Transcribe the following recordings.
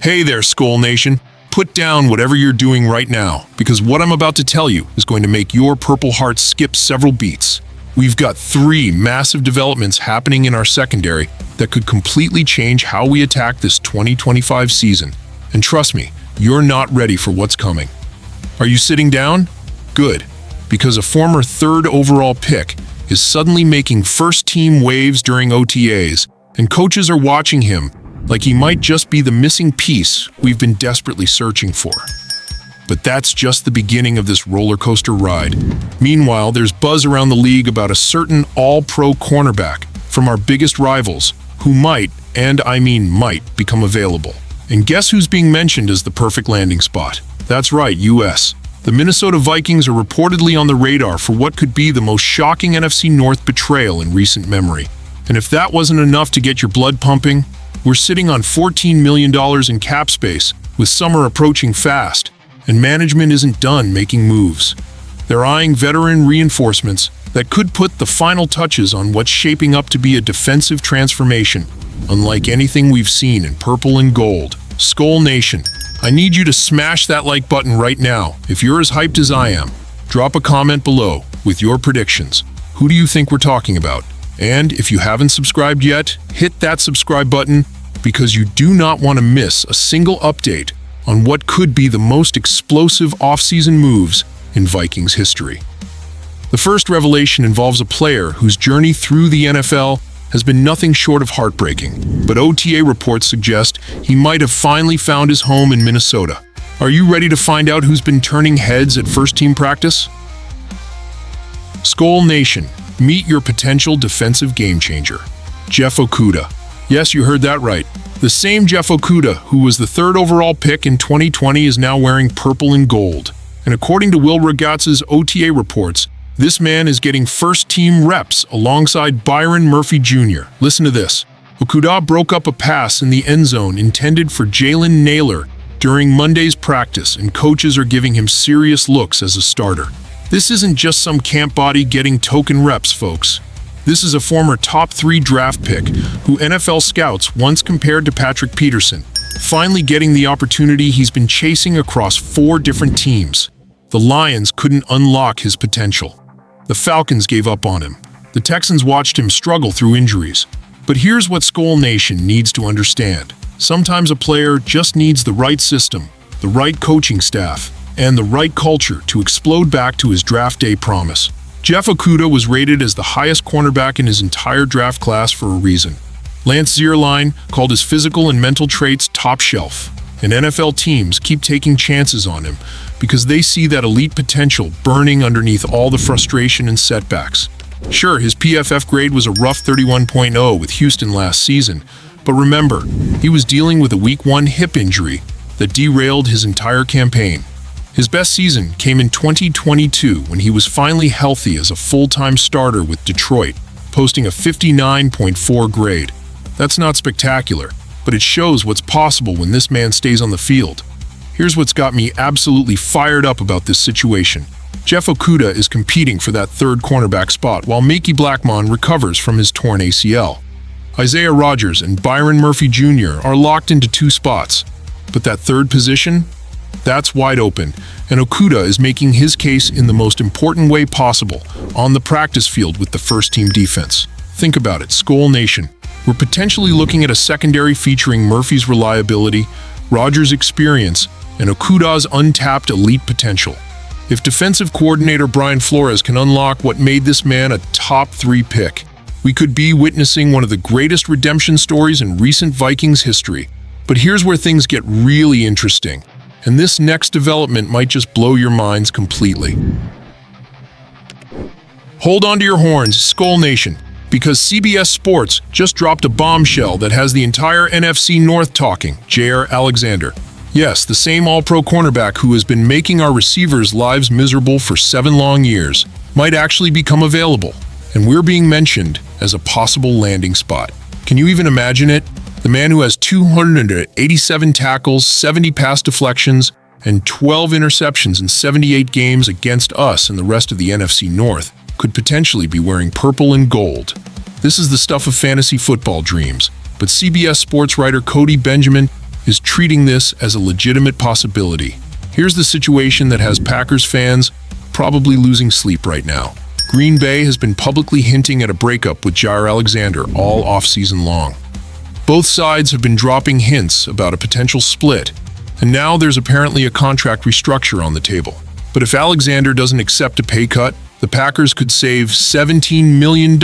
Hey there, Skull Nation. Put down whatever you're doing right now, because what I'm about to tell you is going to make your Purple Heart skip several beats. We've got 3 massive developments happening in our secondary that could completely change how we attack this 2025 season. And trust me, you're not ready for what's coming. Are you sitting down? Good, because a former 3rd overall pick is suddenly making first-team waves during OTAs, and coaches are watching him like he might just be the missing piece we've been desperately searching for. But that's just the beginning of this roller coaster ride. Meanwhile, there's buzz around the league about a certain all-pro cornerback from our biggest rivals who might, and I mean might, become available. And guess who's being mentioned as the perfect landing spot? That's right, US. The Minnesota Vikings are reportedly on the radar for what could be the most shocking NFC North betrayal in recent memory. And if that wasn't enough to get your blood pumping, we're sitting on $14 million in cap space, with summer approaching fast, and management isn't done making moves. They're eyeing veteran reinforcements that could put the final touches on what's shaping up to be a defensive transformation, unlike anything we've seen in purple and gold. Skull Nation, I need you to smash that like button right now. If you're as hyped as I am, drop a comment below with your predictions. Who do you think we're talking about? And if you haven't subscribed yet, hit that subscribe button, because you do not want to miss a single update on what could be the most explosive offseason moves in Vikings history. The first revelation involves a player whose journey through the NFL has been nothing short of heartbreaking, but OTA reports suggest he might have finally found his home in Minnesota. Are you ready to find out who's been turning heads at first-team practice? Skull Nation, meet your potential defensive game-changer, Jeff Okudah. Yes, you heard that right. The same Jeff Okudah, who was the 3rd overall pick in 2020, is now wearing purple and gold. And according to Will Ragatz's OTA reports, this man is getting first-team reps alongside Byron Murphy Jr. Listen to this. Okudah broke up a pass in the end zone intended for Jalen Naylor during Monday's practice, and coaches are giving him serious looks as a starter. This isn't just some camp body getting token reps, folks. This is a former top 3 draft pick who NFL scouts once compared to Patrick Peterson, finally getting the opportunity he's been chasing across 4 different teams. The Lions couldn't unlock his potential. The Falcons gave up on him. The Texans watched him struggle through injuries. But here's what Skull Nation needs to understand. Sometimes a player just needs the right system, the right coaching staff, and the right culture to explode back to his draft day promise. Jeff Okudah was rated as the highest cornerback in his entire draft class for a reason. Lance Zierlein called his physical and mental traits top shelf, and NFL teams keep taking chances on him because they see that elite potential burning underneath all the frustration and setbacks. Sure, his PFF grade was a rough 31.0 with Houston last season, but remember, he was dealing with a Week 1 hip injury that derailed his entire campaign. His best season came in 2022 when he was finally healthy as a full-time starter with Detroit, posting a 59.4 grade. That's not spectacular, but it shows what's possible when this man stays on the field. Here's what's got me absolutely fired up about this situation. Jeff Okudah is competing for that 3rd cornerback spot while Mickey Blackmon recovers from his torn ACL. Isaiah Rodgers and Byron Murphy Jr. are locked into 2 spots, but that 3rd position? That's wide open, and Okudah is making his case in the most important way possible, on the practice field with the first-team defense. Think about it, Skull Nation. We're potentially looking at a secondary featuring Murphy's reliability, Rodgers' experience, and Okudah's untapped elite potential. If defensive coordinator Brian Flores can unlock what made this man a top 3 pick, we could be witnessing one of the greatest redemption stories in recent Vikings history. But here's where things get really interesting. And this next development might just blow your minds completely. Hold on to your horns, Skull Nation, because CBS Sports just dropped a bombshell that has the entire NFC North talking. Jaire Alexander. Yes, the same all-pro cornerback who has been making our receivers' lives miserable for 7 long years might actually become available, and we're being mentioned as a possible landing spot. Can you even imagine it? The man who has 287 tackles, 70 pass deflections, and 12 interceptions in 78 games against us and the rest of the NFC North could potentially be wearing purple and gold. This is the stuff of fantasy football dreams, but CBS sports writer Cody Benjamin is treating this as a legitimate possibility. Here's the situation that has Packers fans probably losing sleep right now. Green Bay has been publicly hinting at a breakup with Jaire Alexander all offseason long. Both sides have been dropping hints about a potential split, and now there's apparently a contract restructure on the table. But if Alexander doesn't accept a pay cut, the Packers could save $17 million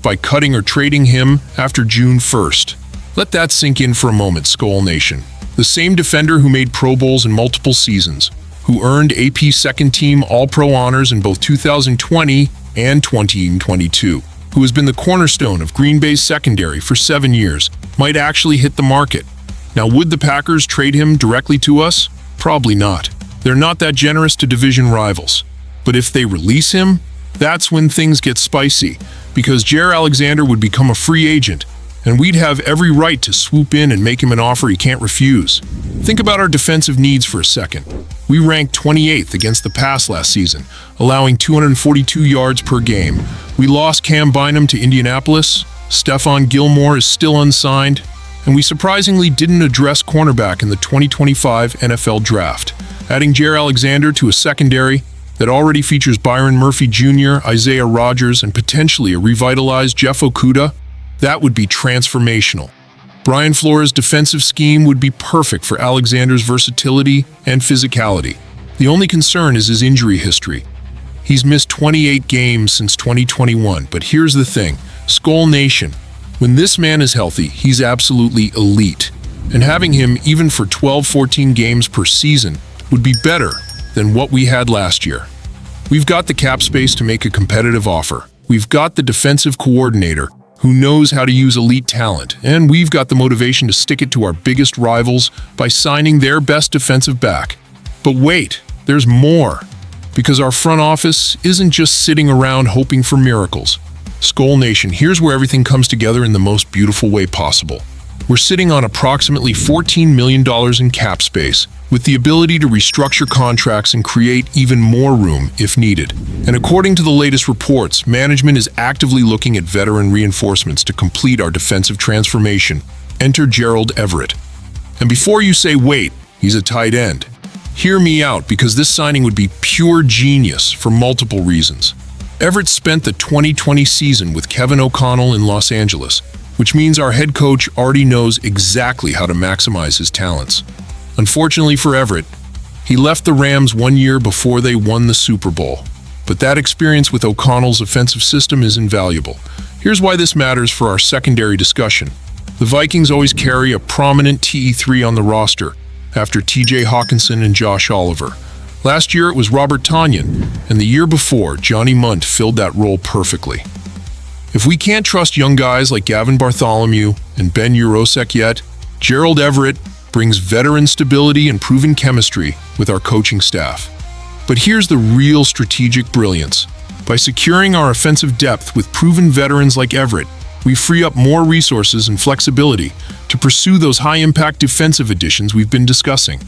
by cutting or trading him after June 1st. Let that sink in for a moment, Skol Nation. The same defender who made Pro Bowls in multiple seasons, who earned AP second-team All-Pro honors in both 2020 and 2022, who has been the cornerstone of Green Bay's secondary for 7 years, might actually hit the market. Now, would the Packers trade him directly to us? Probably not. They're not that generous to division rivals. But if they release him, that's when things get spicy, because Jaire Alexander would become a free agent, and we'd have every right to swoop in and make him an offer he can't refuse. Think about our defensive needs for a second. We ranked 28th against the pass last season, allowing 242 yards per game. We lost Cam Bynum to Indianapolis, Stephon Gilmore is still unsigned, and we surprisingly didn't address cornerback in the 2025 NFL Draft. Adding Jaire Alexander to a secondary that already features Byron Murphy Jr., Isaiah Rodgers, and potentially a revitalized Jeff Okudah, that would be transformational. Brian Flores' defensive scheme would be perfect for Alexander's versatility and physicality. The only concern is his injury history. He's missed 28 games since 2021, but here's the thing, Skol Nation, when this man is healthy, he's absolutely elite. And having him even for 12-14 games per season would be better than what we had last year. We've got the cap space to make a competitive offer. We've got the defensive coordinator who knows how to use elite talent, and we've got the motivation to stick it to our biggest rivals by signing their best defensive back. But wait, there's more, because our front office isn't just sitting around hoping for miracles. Skol Nation, here's where everything comes together in the most beautiful way possible. We're sitting on approximately $14 million in cap space, with the ability to restructure contracts and create even more room if needed. And according to the latest reports, management is actively looking at veteran reinforcements to complete our defensive transformation. Enter Gerald Everett. And before you say, wait, he's a tight end, hear me out, because this signing would be pure genius for multiple reasons. Everett spent the 2020 season with Kevin O'Connell in Los Angeles, which means our head coach already knows exactly how to maximize his talents. Unfortunately for Everett, he left the Rams 1 year before they won the Super Bowl. But that experience with O'Connell's offensive system is invaluable. Here's why this matters for our secondary discussion. The Vikings always carry a prominent TE3 on the roster, after TJ Hawkinson and Josh Oliver. Last year it was Robert Tonyan, and the year before, Johnny Munt filled that role perfectly. If we can't trust young guys like Gavin Bartholomew and Ben Urosek yet, Gerald Everett brings veteran stability and proven chemistry with our coaching staff. But here's the real strategic brilliance. By securing our offensive depth with proven veterans like Everett, we free up more resources and flexibility to pursue those high-impact defensive additions we've been discussing.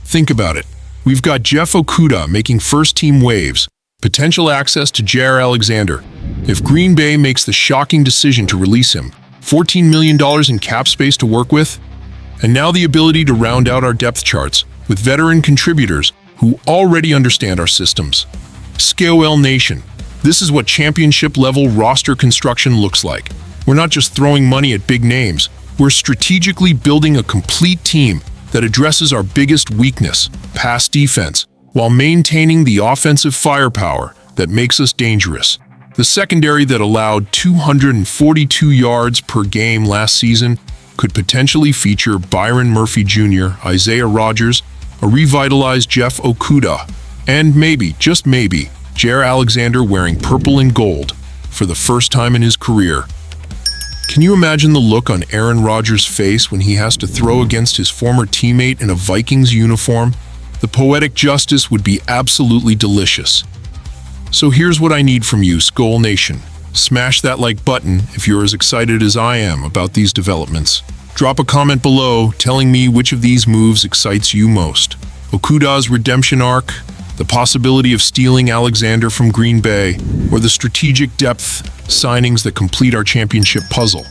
Think about it. We've got Jeff Okudah making first-team waves, potential access to Jaire Alexander. If Green Bay makes the shocking decision to release him, $14 million in cap space to work with, and now the ability to round out our depth charts with veteran contributors who already understand our systems. Skol Nation, this is what championship-level roster construction looks like. We're not just throwing money at big names, we're strategically building a complete team that addresses our biggest weakness, pass defense, while maintaining the offensive firepower that makes us dangerous. The secondary that allowed 242 yards per game last season could potentially feature Byron Murphy Jr., Isaiah Rodgers, a revitalized Jeff Okudah, and maybe, just maybe, Jaire Alexander wearing purple and gold for the first time in his career. Can you imagine the look on Aaron Rodgers' face when he has to throw against his former teammate in a Vikings uniform? The poetic justice would be absolutely delicious. So here's what I need from you, Skol Nation. Smash that like button if you're as excited as I am about these developments. Drop a comment below telling me which of these moves excites you most. Okudah's redemption arc, the possibility of stealing Alexander from Green Bay, or the strategic depth signings that complete our championship puzzle.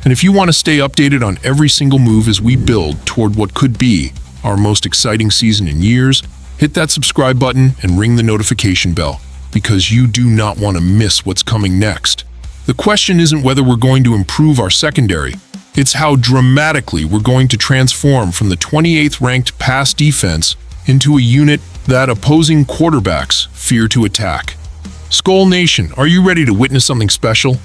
And if you want to stay updated on every single move as we build toward what could be our most exciting season in years, hit that subscribe button and ring the notification bell, because you do not want to miss what's coming next. The question isn't whether we're going to improve our secondary, it's how dramatically we're going to transform from the 28th ranked pass defense into a unit that opposing quarterbacks fear to attack. Skull Nation, are you ready to witness something special?